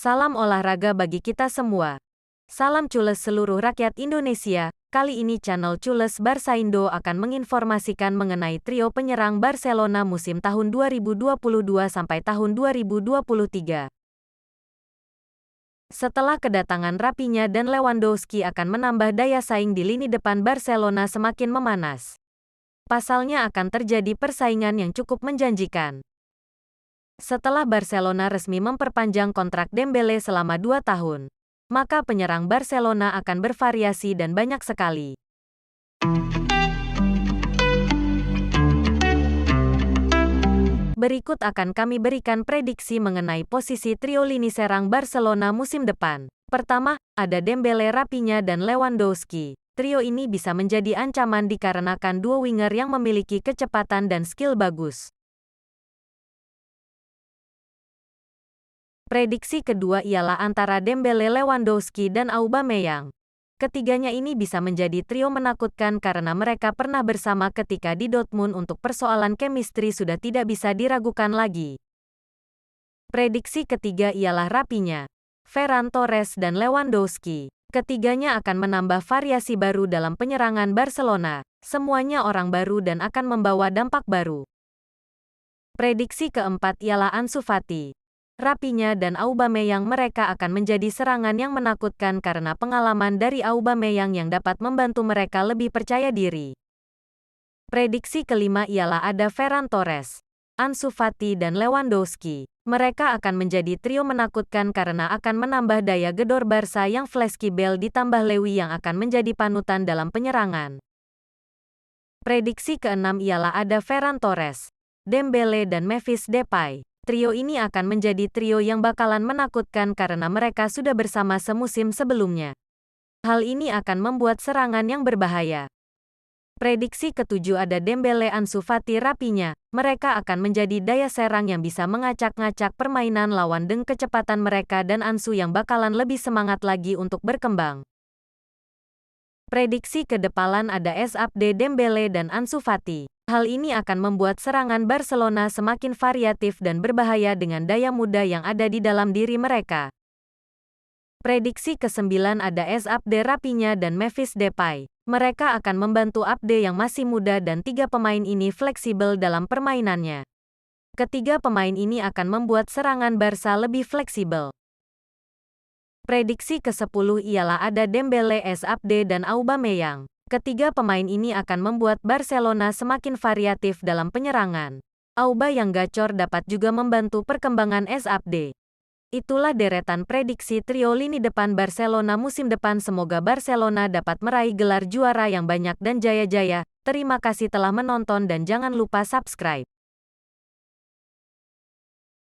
Salam olahraga bagi kita semua. Salam Cules seluruh rakyat Indonesia. Kali ini channel Cules Barsaindo akan menginformasikan mengenai trio penyerang Barcelona musim tahun 2022 sampai tahun 2023. Setelah kedatangan Rapinya dan Lewandowski akan menambah daya saing di lini depan Barcelona semakin memanas. Pasalnya akan terjadi persaingan yang cukup menjanjikan. Setelah Barcelona resmi memperpanjang kontrak Dembele selama 2 tahun, maka penyerang Barcelona akan bervariasi dan banyak sekali. Berikut akan kami berikan prediksi mengenai posisi trio lini serang Barcelona musim depan. Pertama, ada Dembele, Rapinya, dan Lewandowski. Trio ini bisa menjadi ancaman dikarenakan dua winger yang memiliki kecepatan dan skill bagus. Prediksi kedua ialah antara Dembele, Lewandowski, dan Aubameyang. Ketiganya ini bisa menjadi trio menakutkan karena mereka pernah bersama ketika di Dortmund. Untuk persoalan chemistry sudah tidak bisa diragukan lagi. Prediksi ketiga ialah Rapinya, Ferran Torres, dan Lewandowski. Ketiganya akan menambah variasi baru dalam penyerangan Barcelona. Semuanya orang baru dan akan membawa dampak baru. Prediksi keempat ialah Ansu Fati, Rapinya, dan Aubameyang. Mereka akan menjadi serangan yang menakutkan karena pengalaman dari Aubameyang yang dapat membantu mereka lebih percaya diri. Prediksi kelima ialah ada Ferran Torres, Ansu Fati, dan Lewandowski. Mereka akan menjadi trio menakutkan karena akan menambah daya gedor Barca yang fleksibel ditambah Lewy yang akan menjadi panutan dalam penyerangan. Prediksi keenam ialah ada Ferran Torres, Dembele, dan Memphis Depay. Trio ini akan menjadi trio yang bakalan menakutkan karena mereka sudah bersama semusim sebelumnya. Hal ini akan membuat serangan yang berbahaya. Prediksi ketujuh ada Dembele, Ansu Fati, Rapinya. Mereka akan menjadi daya serang yang bisa mengacak-ngacak permainan lawan dengan kecepatan mereka dan Ansu yang bakalan lebih semangat lagi untuk berkembang. Prediksi kedepan ada SAD, Dembele, dan Ansu Fati. Hal ini akan membuat serangan Barcelona semakin variatif dan berbahaya dengan daya muda yang ada di dalam diri mereka. Prediksi ke-9 ada SAD, Rapinya, dan Memphis Depay. Mereka akan membantu Abde yang masih muda dan tiga pemain ini fleksibel dalam permainannya. Ketiga pemain ini akan membuat serangan Barca lebih fleksibel. Prediksi ke-10 ialah ada Dembele, SAD, dan Aubameyang. Ketiga pemain ini akan membuat Barcelona semakin variatif dalam penyerangan. Auba yang gacor dapat juga membantu perkembangan SAD. Itulah deretan prediksi trio lini depan Barcelona musim depan. Semoga Barcelona dapat meraih gelar juara yang banyak dan jaya-jaya. Terima kasih telah menonton dan jangan lupa subscribe.